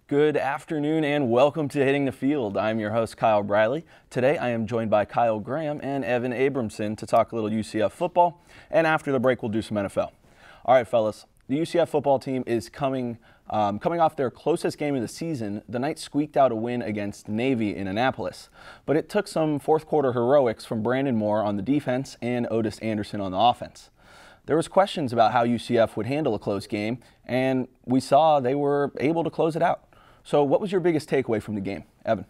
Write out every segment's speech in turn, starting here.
Good afternoon and welcome to Hitting the Field. I'm your host, Kyle Briley. Today I am joined by Kyle Graham and Evan Abramson to talk a little UCF football, and after the break we'll do some NFL. All right, fellas, the UCF football team is coming off their closest game of the season. The Knights squeaked out a win against Navy in Annapolis, but it took some fourth quarter heroics from Brandon Moore on the defense and Otis Anderson on the offense. There was questions about how UCF would handle a close game, and we saw they were able to close it out. So what was your biggest takeaway from the game, Evan?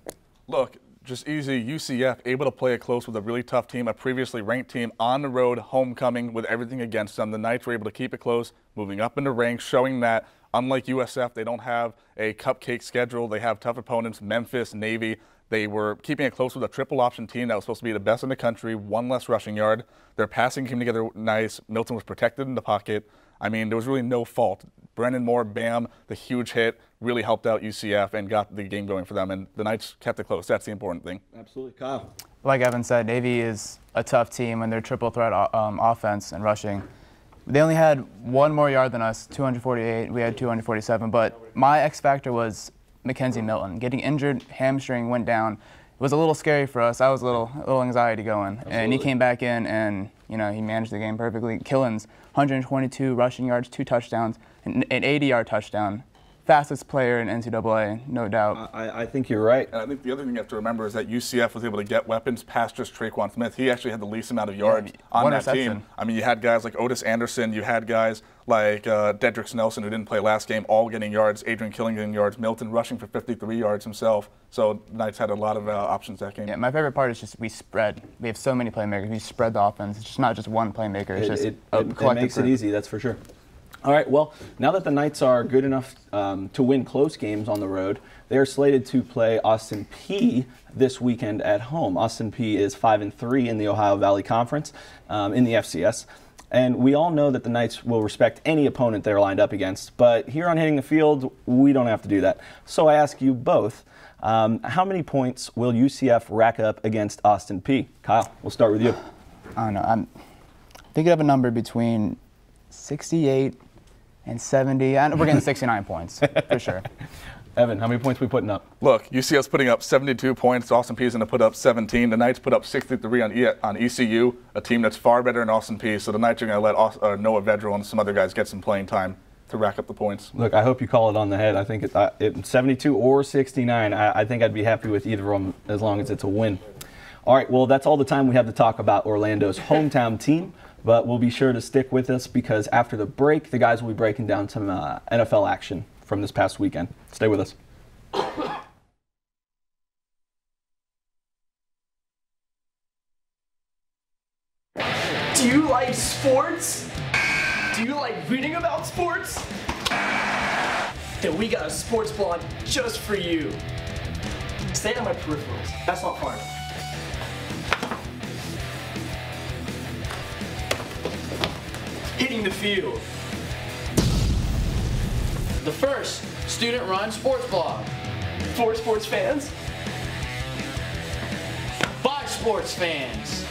Look, just easy. UCF able to play it close with a really tough team, a previously ranked team on the road, homecoming with everything against them. The Knights were able to keep it close, moving up in the ranks, showing that unlike USF, they don't have a cupcake schedule. They have tough opponents, Memphis, Navy. They were keeping it close with a triple option team that was supposed to be the best in the country, one less rushing yard. Their passing came together nice. Milton was protected in the pocket. I mean, there was really no fault. Brandon Moore, bam, the huge hit really helped out UCF and got the game going for them, and the Knights kept it close. That's the important thing. Absolutely. Kyle? Like Evan said, Navy is a tough team and they're triple threat offense and rushing. They only had one more yard than us, 248. We had 247, but my X factor was Mackenzie Milton. Getting injured, hamstring went down. It was a little scary for us. I was a little anxiety going. Absolutely. And he came back in and, you know, he managed the game perfectly. Killins, 122 rushing yards, 2 touchdowns, an 80-yard touchdown. Fastest player in NCAA, no doubt. I think you're right. And I think the other thing you have to remember is that UCF was able to get weapons past just Traquan Smith. He actually had the least amount of yards on that team. I mean, you had guys like Otis Anderson, you had guys like Dedrick Nelson, who didn't play last game, all getting yards, Adrian Killing getting yards, Milton rushing for 53 yards himself. So Knights had a lot of options that game. Yeah, my favorite part is just we spread. We have so many playmakers. We spread the offense. It's just not just one playmaker. It's just a collective It makes it easy, that's for sure. All right, well, now that the Knights are good enough to win close games on the road, they are slated to play Austin Peay this weekend at home. Austin Peay is 5-3 in the Ohio Valley Conference in the FCS. And we all know that the Knights will respect any opponent they're lined up against, but here on Hitting the Field, we don't have to do that. So I ask you both, how many points will UCF rack up against Austin Peay? Kyle, we'll start with you. I don't know. I'm thinking of a number between 68 and 70, and we're getting 69 points, for sure. Evan, how many points are we putting up? Look, UCF's putting up 72 points. Austin Peay is going to put up 17. The Knights put up 63 on ECU, a team that's far better than Austin Peay. So the Knights are going to let Noah Vedral and some other guys get some playing time to rack up the points. Look, I hope you call it on the head. I think it's 72 or 69. I think I'd be happy with either of them as long as it's a win. All right, well, that's all the time we have to talk about Orlando's hometown team. But we'll be sure to stick with us because after the break, the guys will be breaking down some NFL action from this past weekend. Stay with us. Do you like sports? Do you like reading about sports? Then we got a sports blog just for you. Stay on my peripherals. That's not far. Hitting the Field. The first student-run sports blog. For sports fans. By sports fans.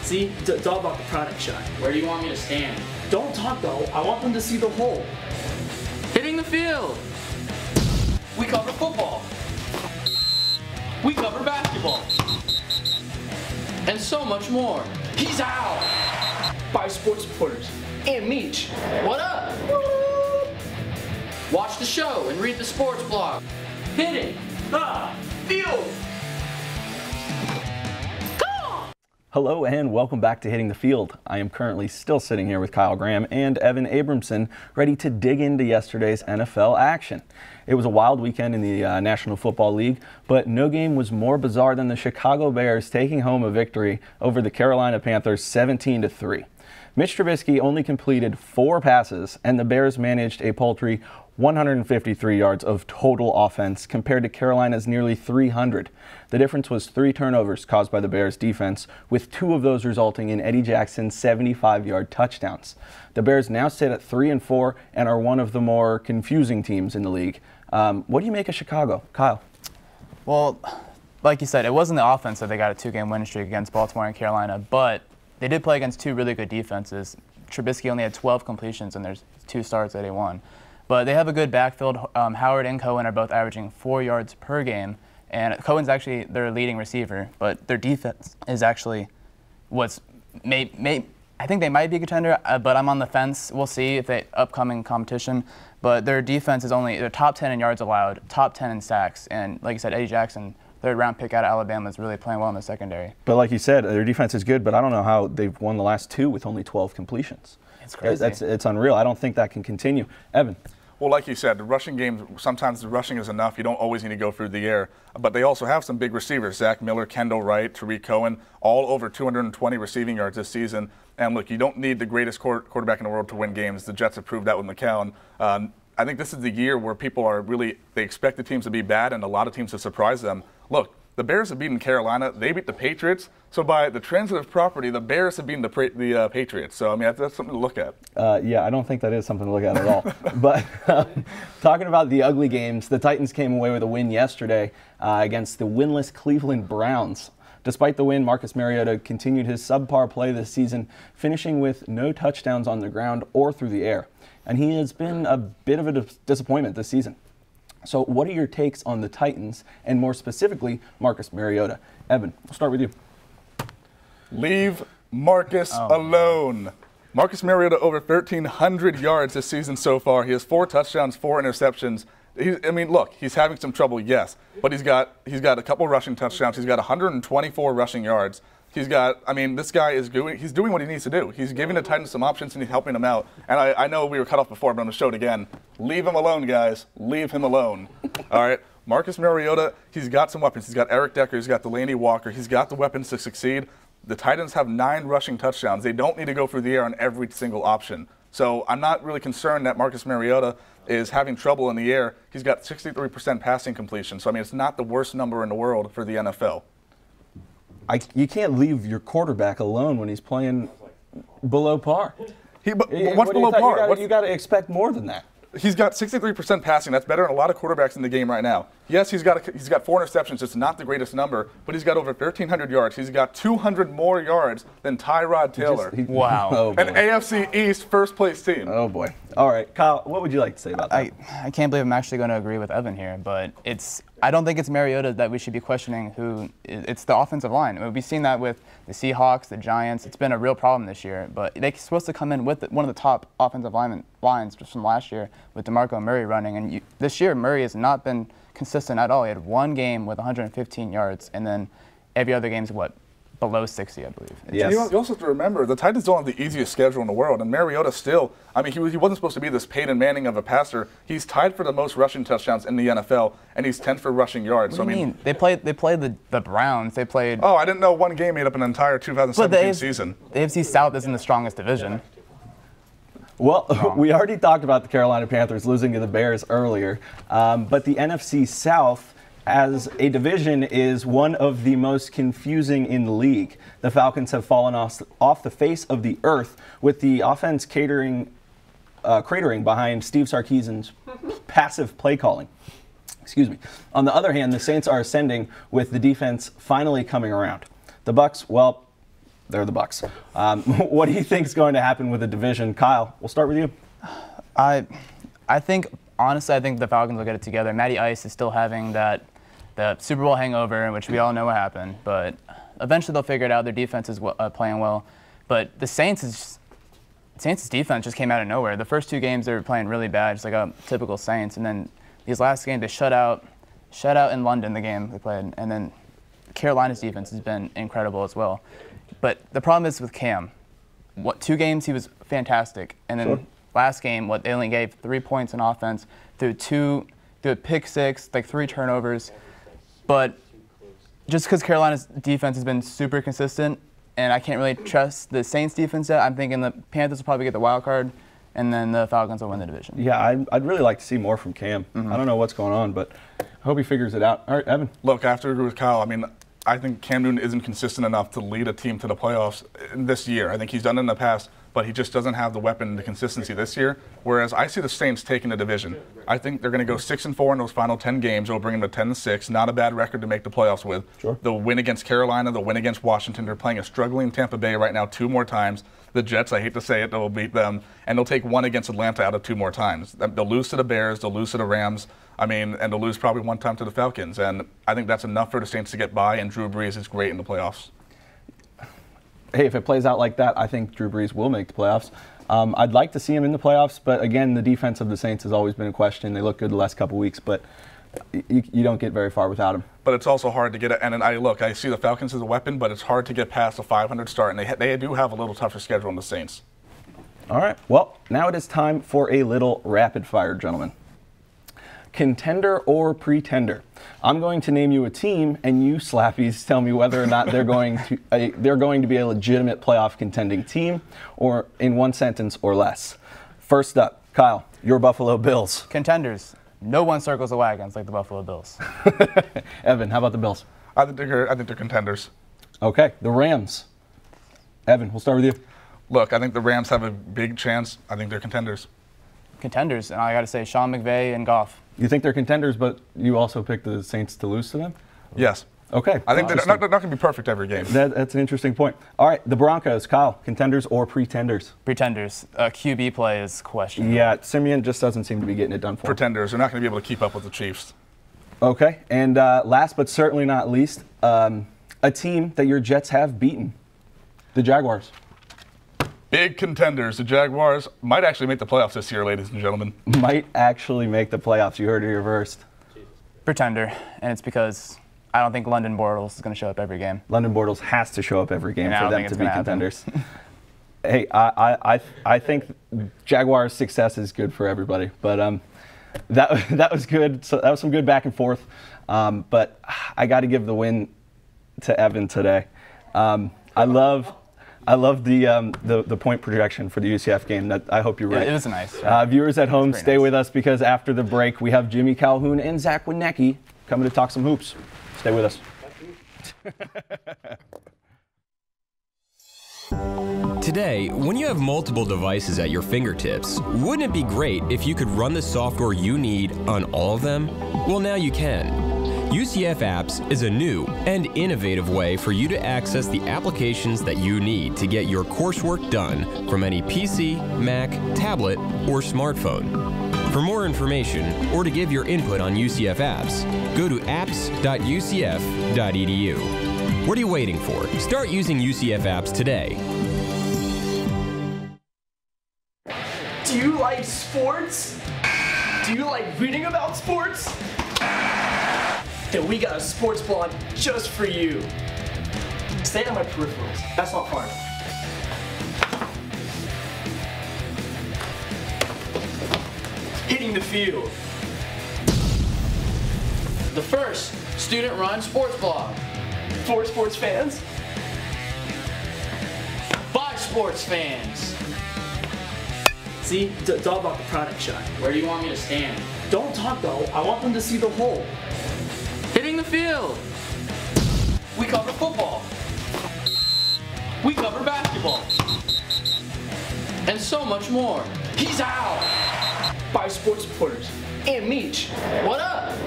See, it's all about the product shot. Where do you want me to stand? Don't talk though, I want them to see the whole. Hitting the Field. We cover football. We cover basketball. And so much more. He's out! By sports reporters and Meech. What up? Watch the show and read the sports blog. Hitting the Field. Hello and welcome back to Hitting the Field. I am currently still sitting here with Kyle Graham and Evan Abramson, ready to dig into yesterday's NFL action. It was a wild weekend in the National Football League, but no game was more bizarre than the Chicago Bears taking home a victory over the Carolina Panthers 17-3. Mitch Trubisky only completed 4 passes, and the Bears managed a paltry 153 yards of total offense compared to Carolina's nearly 300. The difference was 3 turnovers caused by the Bears' defense, with 2 of those resulting in Eddie Jackson's 75-yard touchdowns. The Bears now sit at 3-4 and are one of the more confusing teams in the league. What do you make of Chicago, Kyle? Well, like you said, it wasn't the offense that they got a 2-game winning streak against Baltimore and Carolina, but they did play against 2 really good defenses. Trubisky only had 12 completions and there's 2 starts that he won. But they have a good backfield. Howard and Cohen are both averaging 4 yards per game, and Cohen's actually their leading receiver, but their defense is actually what's I think they might be a contender, but I'm on the fence. We'll see if they upcoming competition. But their defense is they're top 10 in yards allowed, top 10 in sacks, and like you said, Eddie Jackson, 3rd-round pick out of Alabama, is really playing well in the secondary. But like you said, their defense is good, but I don't know how they've won the last 2 with only 12 completions. It's crazy. It's unreal. I don't think that can continue. Evan? Well, like you said, the rushing game, sometimes the rushing is enough. You don't always need to go through the air. But they also have some big receivers, Zach Miller, Kendall Wright, Tariq Cohen, all over 220 receiving yards this season. And look, you don't need the greatest quarterback in the world to win games. The Jets have proved that with McCown. I think this is the year where people are they expect the teams to be bad and a lot of teams to surprise them. Look, the Bears have beaten Carolina. They beat the Patriots. So by the transitive property, the Bears have beaten the Patriots. So, I mean, that's something to look at. Yeah, I don't think that is something to look at all. But talking about the ugly games, the Titans came away with a win yesterday against the winless Cleveland Browns. Despite the win, Marcus Mariota continued his subpar play this season, finishing with no touchdowns on the ground or through the air. And he has been a bit of a disappointment this season. So what are your takes on the Titans, and more specifically, Marcus Mariota? Evan, we'll start with you. Leave Marcus alone. Marcus Mariota over 1,300 yards this season so far. He has 4 touchdowns, 4 interceptions. Look, he's having some trouble, yes, but he's got a couple rushing touchdowns. He's got 124 rushing yards. This guy is doing what he needs to do. He's giving the Titans some options and he's helping them out. And I know we were cut off before, but I'm going to show it again. Leave him alone, guys. Leave him alone. All right. Marcus Mariota, he's got some weapons. He's got Eric Decker. He's got Delaney Walker. He's got the weapons to succeed. The Titans have 9 rushing touchdowns. They don't need to go through the air on every single option. So I'm not really concerned that Marcus Mariota is having trouble in the air. He's got 63% passing completion. So, it's not the worst number in the world for the NFL. You can't leave your quarterback alone when he's playing below par. What's below par? You got to expect more than that. He's got 63% passing. That's better than a lot of quarterbacks in the game right now. Yes, he's got 4 interceptions. It's not the greatest number, but he's got over 1,300 yards. He's got 200 more yards than Tyrod Taylor. Wow. An AFC East first-place team. Oh, boy. All right, Kyle, what would you like to say about that? I can't believe I'm actually going to agree with Evan here, but I don't think it's Mariota that we should be questioning it's the offensive line. We've seen that with the Seahawks, the Giants. It's been a real problem this year, but they're supposed to come in with one of the top offensive lines just from last year with DeMarco Murray running, and this year Murray has not been consistent at all. He had 1 game with 115 yards, and then every other game's below 60, I believe. Yes. You also have to remember, the Titans don't have the easiest schedule in the world, and Mariota still, he wasn't supposed to be this Peyton Manning of a passer. He's tied for the most rushing touchdowns in the NFL, and he's 10th for rushing yards. What do you mean? They played the Browns. They played. Oh, I didn't know 1 game made up an entire 2017 season. The AFC South isn't the strongest division. Well, we already talked about the Carolina Panthers losing to the Bears earlier, but the NFC South as a division is one of the most confusing in the league. The Falcons have fallen off the face of the earth, with the offense cratering behind Steve Sarkisian's passive play calling. Excuse me. On the other hand, the Saints are ascending, with the defense finally coming around. The Bucs, well, they're the Bucs. What do you think is going to happen with the division? Kyle, we'll start with you. Honestly, I think the Falcons will get it together. Matty Ice is still having the Super Bowl hangover, in which we all know what happened. But eventually they'll figure it out. Their defense is playing well. But the Saints' defense just came out of nowhere. The first 2 games they were playing really bad, just like a typical Saints. And then these last games they shut out in London, the game they played. And then Carolina's defense has been incredible as well. But the problem is with Cam. 2 games he was fantastic, and then last game, they only gave 3 points in offense through a pick 6, like 3 turnovers. But just because Carolina's defense has been super consistent, and I can't really trust the Saints defense yet, I'm thinking the Panthers will probably get the wild card, and then the Falcons will win the division. Yeah, I'd really like to see more from Cam. I don't know what's going on, but I hope he figures it out. All right, Evan. Look, I have to agree with Kyle. I mean, I think Cam Newton isn't consistent enough to lead a team to the playoffs this year. I think he's done it in the past, but he just doesn't have the weapon and the consistency this year. Whereas I see the Saints taking the division. I think they're going to go 6-4 in those final 10 games. It'll bring them to 10-6. Not a bad record to make the playoffs with. Sure. They'll win against Carolina. They'll win against Washington. They're playing a struggling Tampa Bay right now 2 more times. The Jets, I hate to say it, they'll beat them. And they'll take 1 against Atlanta out of 2 more times. They'll lose to the Bears. They'll lose to the Rams. I mean, and they'll lose probably 1 time to the Falcons. And I think that's enough for the Saints to get by, and Drew Brees is great in the playoffs. Hey, if it plays out like that, I think Drew Brees will make the playoffs. I'd like to see him in the playoffs, but again, the defense of the Saints has always been a question. They look good the last couple weeks, but you don't get very far without him. But it's also hard to get it. And I see the Falcons as a weapon, but it's hard to get past a 500 start, and they do have a little tougher schedule than the Saints. All right, well, now it is time for a little rapid fire, gentlemen. Contender or pretender? I'm going to name you a team, and you slappies tell me whether or not they're going to be a legitimate playoff contending team, or in 1 sentence or less. First up, Kyle, your Buffalo Bills. Contenders. No one circles the wagons like the Buffalo Bills. Evan, how about the Bills? I think they're contenders. Okay, the Rams. Evan, we'll start with you. Look, I think the Rams have a big chance. I think they're contenders. Contenders, and I got to say Sean McVay and Goff. You think they're contenders, but you also picked the Saints to lose to them? Yes. Okay. I think they're not going to be perfect every game. That's an interesting point. All right, the Broncos. Kyle, contenders or pretenders? Pretenders. QB play is questionable. Yeah, Simeon just doesn't seem to be getting it done for him. Pretenders. They're not going to be able to keep up with the Chiefs. Okay, and last but certainly not least, a team that your Jets have beaten, the Jaguars. Big contenders. The Jaguars might actually make the playoffs this year, ladies and gentlemen. Might actually make the playoffs. You heard it here first. Pretender, and it's because I don't think London Bortles is going to show up every game. London Bortles has to show up every game for them to be contenders. Hey, I think Jaguars' success is good for everybody, but that was good. So that was some good back and forth, but I got to give the win to Evan today. I love the point projection for the UCF game. That I hope you're right. It was nice. Viewers at home, stay with us because after the break we have Jimmy Calhoun and Zack Winiecki coming to talk some hoops. Stay with us. Today, when you have multiple devices at your fingertips, wouldn't it be great if you could run the software you need on all of them? Well, now you can. UCF Apps is a new and innovative way for you to access the applications that you need to get your coursework done from any PC, Mac, tablet, or smartphone. For more information or to give your input on UCF Apps, go to apps.ucf.edu. What are you waiting for? Start using UCF Apps today. Do you like sports? Do you like reading about sports? Then we got a sports blog just for you. Stay on my peripherals. That's not fun. Hitting the field. The first student-run sports blog. For sports fans. By sports fans. See, it's all about the product shot. Where do you want me to stand? Don't talk though. I want them to see the whole. Hitting the field. We cover football. We cover basketball. And so much more. He's out. By sports reporters and Meech. What up?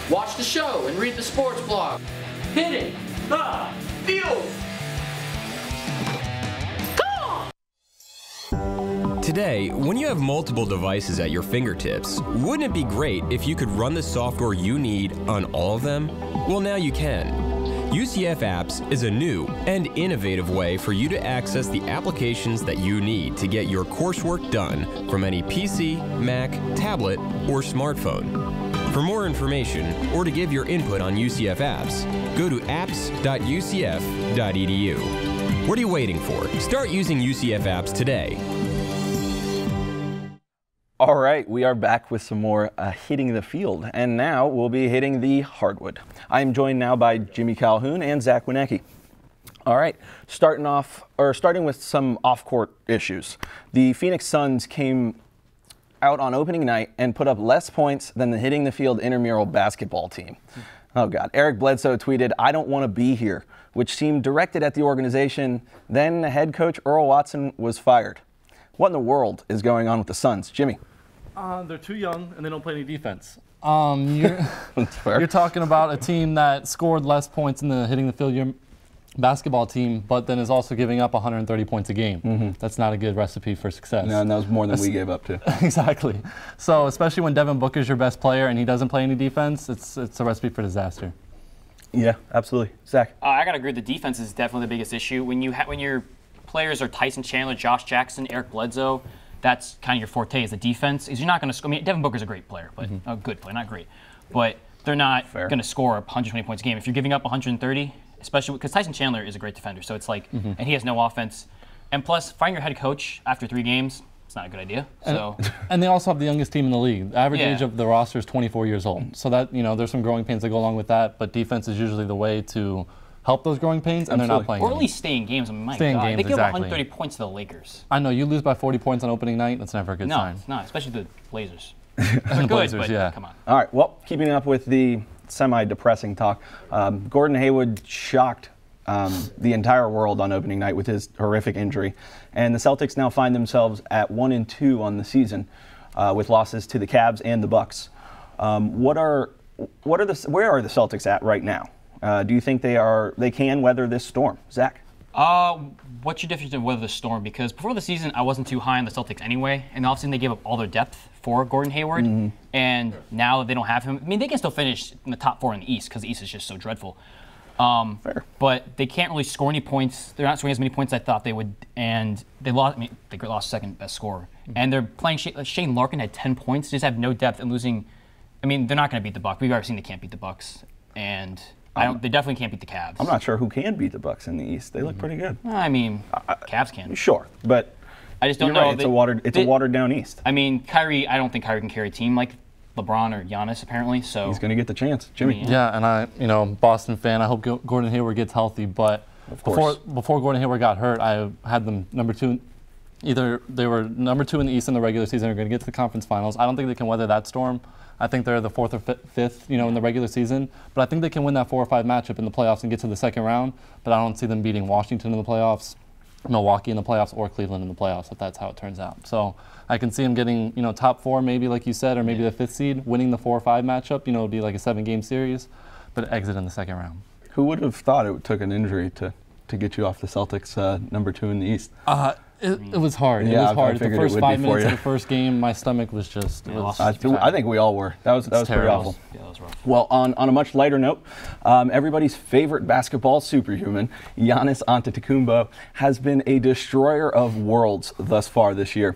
Watch the show and read the sports blog. Hitting the field. Today, when you have multiple devices at your fingertips, wouldn't it be great if you could run the software you need on all of them? Well, now you can. UCF Apps is a new and innovative way for you to access the applications that you need to get your coursework done from any PC, Mac, tablet, or smartphone. For more information or to give your input on UCF apps, go to apps.ucf.edu. What are you waiting for? Start using UCF apps today. All right, we are back with some more hitting the field, and now we'll be hitting the hardwood. I am joined now by Jimmy Calhoun and Zack Winiecki. All right, starting with some off-court issues. The Phoenix Suns came out on opening night and put up less points than the hitting the field intramural basketball team. Oh God, Eric Bledsoe tweeted, "I don't want to be here," which seemed directed at the organization. Then head coach Earl Watson was fired. What in the world is going on with the Suns? Jimmy? They're too young and they don't play any defense. You're talking about a team that scored less points in the hitting the field basketball team, but then is also giving up 130 points a game. That's not a good recipe for success. No, and that was more than we gave up to. Exactly. So especially when Devin Booker's your best player and he doesn't play any defense, it's a recipe for disaster. Yeah, absolutely. Zach? I got to agree. The defense is definitely the biggest issue. When your players are Tyson Chandler, Josh Jackson, Eric Bledsoe, that's kind of your forte is the defense. Is you're not going to score. I mean, Devin Booker's a great player, but a good player, not great. But they're not going to score 120 points a game. If you're giving up 130, especially because Tyson Chandler is a great defender, so it's like, and he has no offense. And plus, firing your head coach after 3 games, it's not a good idea. So. And they also have the youngest team in the league. The average age of the roster is 24 years old. So that, there's some growing pains that go along with that, but defense is usually the way to help those growing pains, and they're not playing. Or at least stay in games. I mean, my stay in God. games, they give exactly. 130 points to the Lakers. I know, you lose by 40 points on opening night, that's never a good sign. No, it's not, especially the Blazers. And the Blazers, but yeah. Come on. All right, well, keeping up with the semi-depressing talk, Gordon Hayward shocked the entire world on opening night with his horrific injury, and the Celtics now find themselves at 1-2 on the season, with losses to the Cavs and the Bucks. Where are the Celtics at right now? Do you think they can weather this storm, Zach? What's your difference in weather the storm? Because before the season, I wasn't too high on the Celtics anyway, and obviously they gave up all their depth for Gordon Hayward, and now that they don't have him, I mean, they can still finish in the top 4 in the East because the East is just so dreadful. Fair. But they can't really score any points. They're not scoring as many points as I thought they would, and they lost. I mean, they lost second best scorer, and they're playing. Shane Larkin had 10 points. They just have no depth and losing. I mean, they're not going to beat the Bucks. We've already seen they can't beat the Bucks, and they definitely can't beat the Cavs. I'm not sure who can beat the Bucks in the East. They look pretty good. I mean, Cavs can. Sure, but I just don't you're know. right. It's a watered down East. I mean, Kyrie. I don't think Kyrie can carry a team like LeBron or Giannis apparently. So he's going to get the chance, Jimmy. Yeah, and I, Boston fan. I hope Gordon Hayward gets healthy. But before Gordon Hayward got hurt, I had them number 2. Either they were number 2 in the East in the regular season, or going to get to the conference finals. I don't think they can weather that storm. I think they're the 4th or 5th, in the regular season. But I think they can win that 4 or 5 matchup in the playoffs and get to the second round. But I don't see them beating Washington in the playoffs, Milwaukee in the playoffs, or Cleveland in the playoffs if that's how it turns out. So I can see them getting, top 4 maybe like you said, or maybe the 5th seed, winning the 4 or 5 matchup. It would be like a 7-game series, but exit in the second round. Who would have thought it took an injury to get you off the Celtics number 2 in the East? It was hard. Yeah, it was hard. I The first 5 minutes you. of the first game, my stomach was just. I think we all were. That was pretty awful. Yeah, that was rough. Well, on a much lighter note, everybody's favorite basketball superhuman, Giannis Antetokounmpo, has been a destroyer of worlds thus far this year.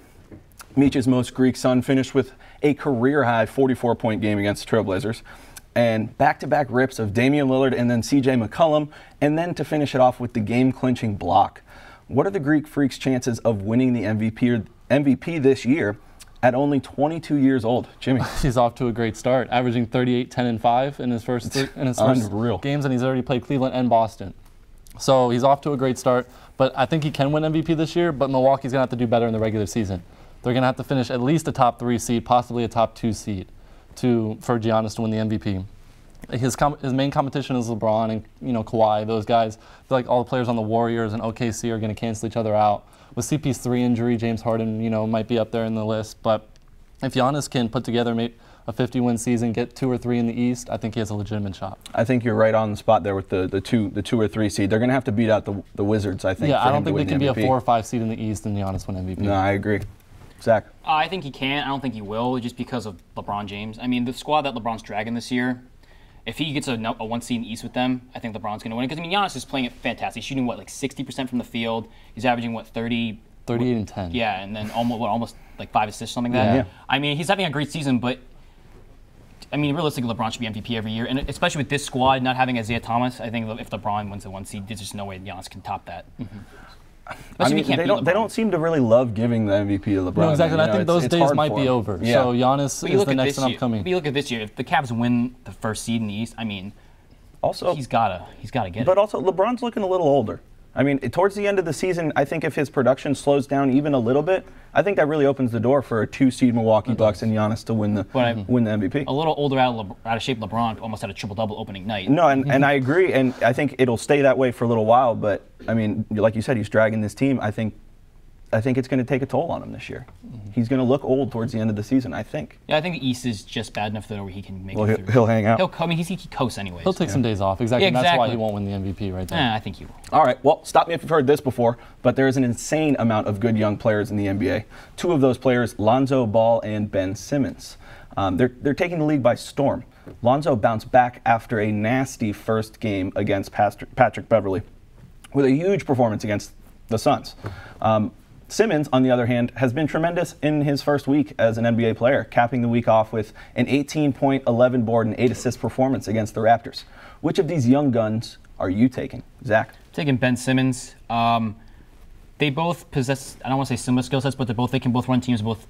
Meech's most Greek son finished with a career-high 44-point game against the Trailblazers, and back-to-back rips of Damian Lillard and then C.J. McCollum, and then to finish it off with the game-clinching block. What are the Greek Freak's chances of winning the MVP this year at only 22 years old? Jimmy? He's off to a great start, averaging 38, 10, and 5 in his first games, and he's already played Cleveland and Boston. So he's off to a great start, but I think he can win MVP this year, but Milwaukee's going to have to do better in the regular season. They're going to have to finish at least a top 3 seed, possibly a top 2 seed for Giannis to win the MVP. His main competition is LeBron and Kawhi. Those guys, like all the players on the Warriors and OKC, are going to cancel each other out. With CP's 3 injury, James Harden might be up there in the list. But if Giannis can put together a 50-win season, get 2 or 3 in the East, I think he has a legitimate shot. I think you're right on the spot there with the 2 or 3 seed. They're going to have to beat out the Wizards, I think. Yeah, I don't think they can be a 4 or 5 seed in the East and Giannis win MVP. No, I agree. Zach? I think he can. I don't think he will, just because of LeBron James. I mean, the squad that LeBron's dragging this year, if he gets a 1 seed in the East with them, I think LeBron's going to win it. Because, Giannis is playing it fantastic. He's shooting, 60% from the field. He's averaging, 38 and 10. Yeah, and then almost 5 assists, something like that. Yeah. I mean, he's having a great season, but I mean, realistically, LeBron should be MVP every year, and especially with this squad not having Isaiah Thomas, I think if LeBron wins the 1 seed, there's just no way Giannis can top that. I mean, they don't seem to really love giving the MVP to LeBron. No, exactly. I I think those days might be over. Yeah. So Giannis is the next one upcoming. But you look at this year. If the Cavs win the 1st seed in the East, I mean, also he's gotta get it. But also, LeBron's looking a little older. I mean, towards the end of the season, I think if his production slows down even a little bit, I think that really opens the door for a 2-seed Milwaukee Bucks and Giannis to win the MVP. A little older, out of shape LeBron almost had a triple-double opening night. No, and I agree, and I think it'll stay that way for a little while. But I mean, like you said, he's dragging this team. I think it's going to take a toll on him this year. He's going to look old towards the end of the season, I think. Yeah, I think the East is just bad enough that where he can make well, it through. He'll hang out. He coasts anyways. He'll take some days off. Exactly. Yeah, And that's why he won't win the MVP right there. I think he will. All right, well, stop me if you've heard this before, but there is an insane amount of good young players in the NBA. 2 of those players, Lonzo Ball and Ben Simmons. They're taking the league by storm. Lonzo bounced back after a nasty first game against Patrick Beverley with a huge performance against the Suns. Simmons, on the other hand, has been tremendous in his first week as an NBA player, capping the week off with an 18-point, 11-board, and 8-assist performance against the Raptors. Which of these young guns are you taking? Zach? Taking Ben Simmons. They both possess, I don't want to say similar skill sets, but they can both run teams, both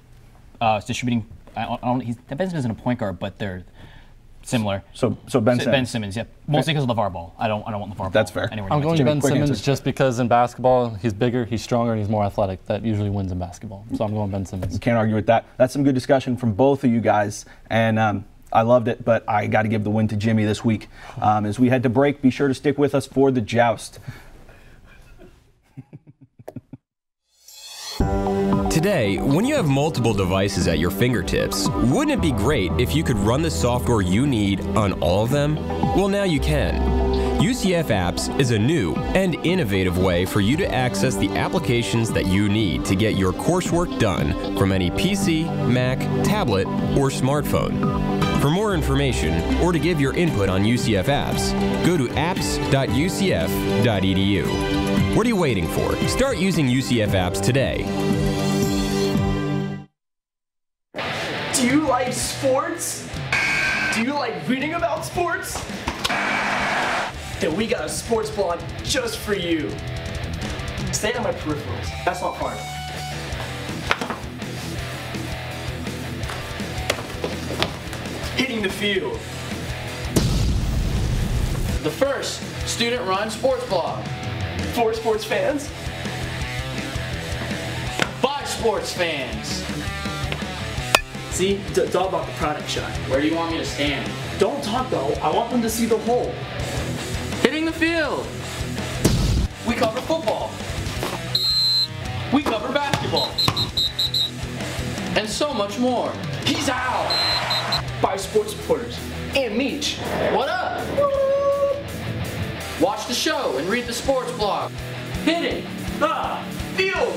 distributing. Ben Simmons isn't a point guard, but they're similar. So Ben Simmons. Ben Simmons, yeah. Mostly because of LeVar Ball. I don't want LeVar Ball. That's fair. I'm going Ben Simmons just because in basketball he's bigger, he's stronger, and he's more athletic. That usually wins in basketball. So I'm going Ben Simmons. Can't argue with that. That's some good discussion from both of you guys, and I loved it. But I got to give the win to Jimmy this week. As we head to break, be sure to stick with us for the joust. Today, when you have multiple devices at your fingertips, wouldn't it be great if you could run the software you need on all of them? Well, now you can. UCF Apps is a new and innovative way for you to access the applications that you need to get your coursework done from any PC, Mac, tablet, or smartphone. For more information or to give your input on UCF Apps, go to apps.ucf.edu. What are you waiting for? Start using UCF Apps today. Do you like sports? Do you like reading about sports? Then we got a sports blog just for you. Stay on my peripherals. That's not fun. Hitting the field. The first student-run sports blog. For sports fans. By sports fans. See, it's all about the product shot. Where do you want me to stand? Don't talk though. I want them to see the hole. Hitting the field. We cover football. We cover basketball. And so much more. He's out. By sports reporters and Meech. What up? Watch the show and read the sports blog. Hitting the field.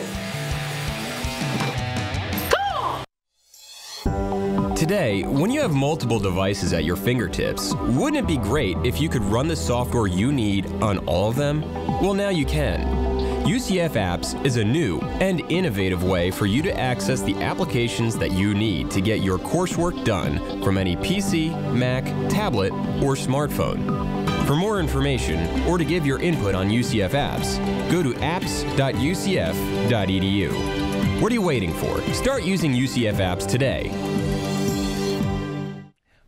Today, when you have multiple devices at your fingertips, wouldn't it be great if you could run the software you need on all of them? Well, now you can. UCF Apps is a new and innovative way for you to access the applications that you need to get your coursework done from any PC, Mac, tablet, or smartphone. For more information or to give your input on UCF Apps, go to apps.ucf.edu. What are you waiting for? Start using UCF Apps today.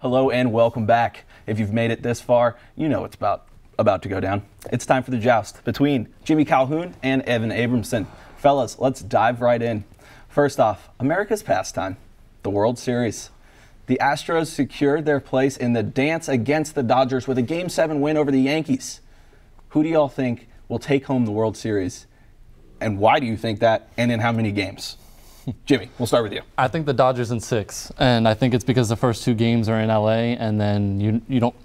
Hello and welcome back. If you've made it this far, you know it's about to go down. It's time for the joust between Jimmy Calhoun and Evan Abramson. Fellas, let's dive right in. First off, America's pastime, the World Series. The Astros secured their place in the dance against the Dodgers with a Game 7 win over the Yankees. Who do y'all think will take home the World Series? And why do you think that, and in how many games? Jimmy, we'll start with you. I think the Dodgers in 6, and I think it's because the first 2 games are in LA, and then you don't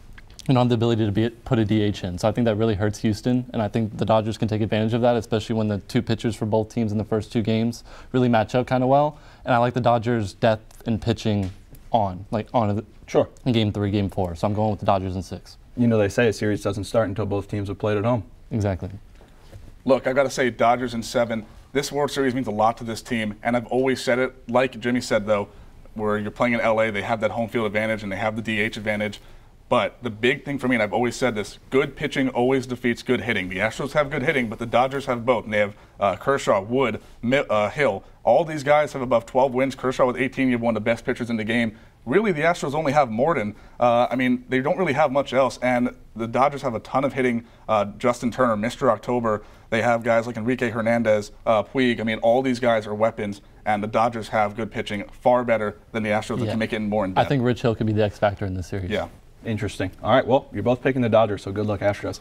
have the ability to put a DH in. So I think that really hurts Houston, and I think the Dodgers can take advantage of that, especially when the 2 pitchers for both teams in the first 2 games really match up kind of well. And I like the Dodgers' depth in pitching in Game 3, Game 4. So I'm going with the Dodgers in 6. You know, they say a series doesn't start until both teams have played at home. Exactly. Look, I got to say Dodgers in 7. This World Series means a lot to this team, and I've always said it. Like Jimmy said, though, where you're playing in LA, they have that home field advantage and they have the DH advantage. But the big thing for me, and I've always said this, good pitching always defeats good hitting. The Astros have good hitting, but the Dodgers have both. And they have Kershaw, Wood, Hill. All these guys have above 12 wins. Kershaw with 18, you have one of the best pitchers in the game. Really, the Astros only have Morton. I mean, they don't really have much else. And the Dodgers have a ton of hitting. Justin Turner, Mr. October. They have guys like Enrique Hernandez, Puig. I mean, all these guys are weapons. And the Dodgers have good pitching, far better than the Astros that can make it more in depth. I think Rich Hill could be the X factor in this series. Yeah. Interesting. All right, well, you're both picking the Dodgers, so good luck, Astros.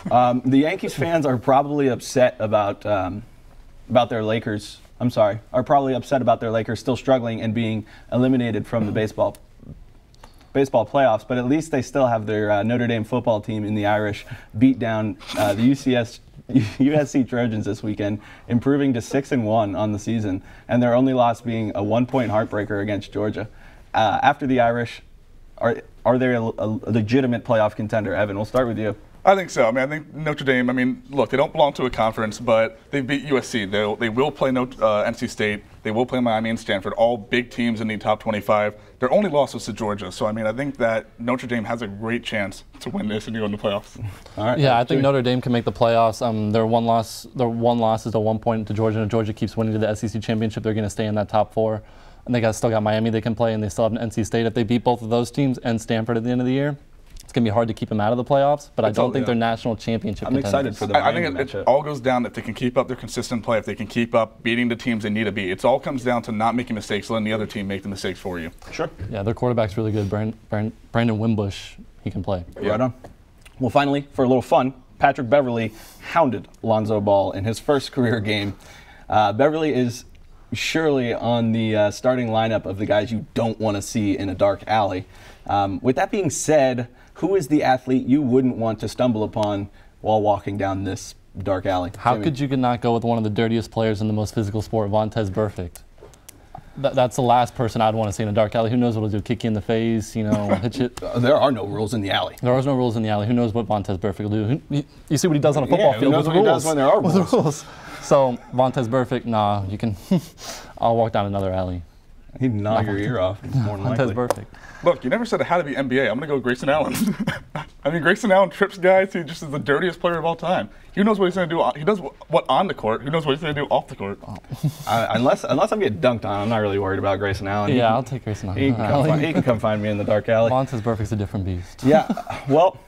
The Yankees fans are probably upset about their Lakers. Are probably upset about their Lakers still struggling and being eliminated from the baseball playoffs. But at least they still have their Notre Dame football team in the Irish beat down the USC Trojans this weekend, improving to 6-1 on the season, and their only loss being a 1-point heartbreaker against Georgia. After the Irish, are they a legitimate playoff contender? Evan, we'll start with you. I think so. I mean, I think Notre Dame, I mean, look, they don't belong to a conference, but they beat USC. They will play NC State. They will play Miami and Stanford, all big teams in the top 25. Their only loss was to Georgia. So, I mean, I think that Notre Dame has a great chance to win this and go in the playoffs. All right. Yeah, I think Notre Dame can make the playoffs. Their one loss is a 1 point to Georgia, and Georgia keeps winning to the SEC championship. They're going to stay in that top 4. And they still got Miami they can play, and they still have an NC State. If they beat both of those teams and Stanford at the end of the year, it's going to be hard to keep them out of the playoffs, but I don't think they're national championship contenders. Excited for the Miami I think it all goes down if they can keep up their consistent play, if they can keep up beating the teams they need to beat. It all comes down to not making mistakes, letting the other team make the mistakes for you. Sure. Yeah, their quarterback's really good. Brandon Wimbush, he can play. Yeah. Right on. Well, finally, for a little fun, Patrick Beverly hounded Lonzo Ball in his first career game. Beverly is surely on the starting lineup of the guys you don't want to see in a dark alley. With that being said, who is the athlete you wouldn't want to stumble upon while walking down this dark alley? How could you not go with one of the dirtiest players in the most physical sport, Vontaze Burfict? That's the last person I'd want to see in a dark alley. Who knows what he'll do? Kick you in the face, hit you. There are no rules in the alley. There are no rules in the alley. Who knows what Vontaze Burfict will do? You see what he does on a football field. Who knows what he does when there are rules? So Vontaze Burfict, nah, you can. I'll walk down another alley. He'd gnaw your ear off. More than likely. Vontaze Burfict. Look, you never said it had to be NBA. I'm going to go Grayson Allen. I mean, Grayson Allen trips guys. He just is the dirtiest player of all time. Who knows what he's going to do? He does what on the court. Who knows what he's going to do off the court? Unless I'm getting dunked on, I'm not really worried about Grayson Allen. Yeah, I'll take Grayson Allen. He can come find me in the dark alley. Vontaze Burfict's a different beast. Yeah. Well,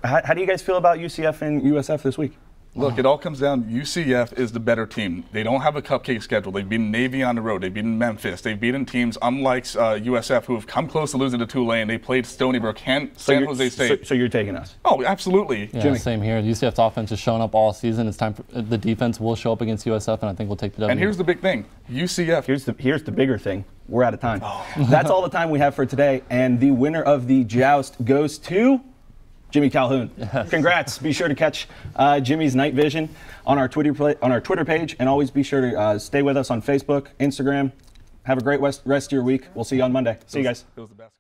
how do you guys feel about UCF and USF this week? Look, it all comes down, UCF is the better team. They don't have a cupcake schedule. They've beaten Navy on the road. They've beaten Memphis. They've beaten teams unlike USF who have come close to losing to Tulane. They played Stony Brook, San Jose State. So you're taking us? Oh, absolutely. Yeah, Jimmy. Same here. UCF's offense has shown up all season. It's time for the defense will show up against USF, and I think we'll take the W. And here's the big thing, UCF. Here's the bigger thing. We're out of time. That's all the time we have for today, and the winner of the joust goes to Jimmy Calhoun. Yes. Congrats. Be sure to catch Jimmy's Night Vision on our Twitter page, and always be sure to stay with us on Facebook, Instagram. Have a great rest of your week. We'll see you on Monday. See you guys. It was the best.